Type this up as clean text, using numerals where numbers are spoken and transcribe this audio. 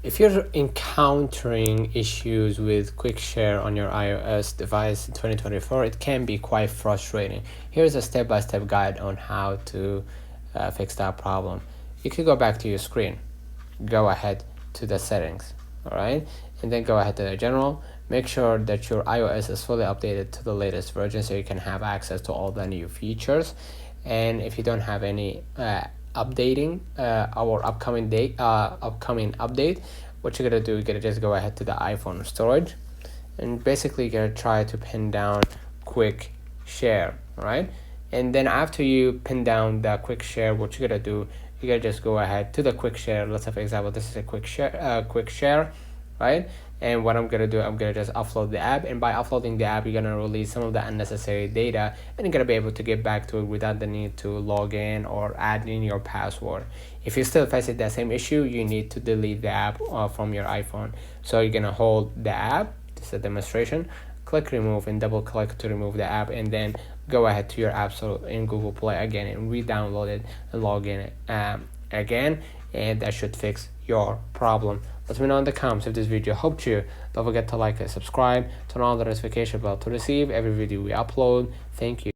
If you're encountering issues with quick share on your iOS device in 2024, it can be quite frustrating. Here's a step-by-step guide on how to fix that problem. You can go back to your screen, go ahead to the settings, all right, and then go ahead to the general. Make sure that your iOS is fully updated to the latest version so you can have access to all the new features. And if you don't have any updating our upcoming update, what you're gonna do, you're gonna just go ahead to the iPhone storage and basically you're gonna try to pin down quick share, right? And then after you pin down the quick share, what you're gonna do, you're gonna just go ahead to the quick share. Let's say for example this is a quick share, right? And what I'm gonna do, I'm gonna just upload the app, and by uploading the app you're gonna release some of the unnecessary data, and you're gonna be able to get back to it without the need to log in or add in your password. If you're still facing that same issue, you need to delete the app from your iPhone. So you're gonna hold the app, this is a demonstration, click remove and double click to remove the app, and then go ahead to your app store in Google Play again and re-download it and log in again, and that should fix your problem. Let me know in the comments if this video helped you. Don't forget to like and subscribe, turn on the notification bell to receive every video we upload. Thank you.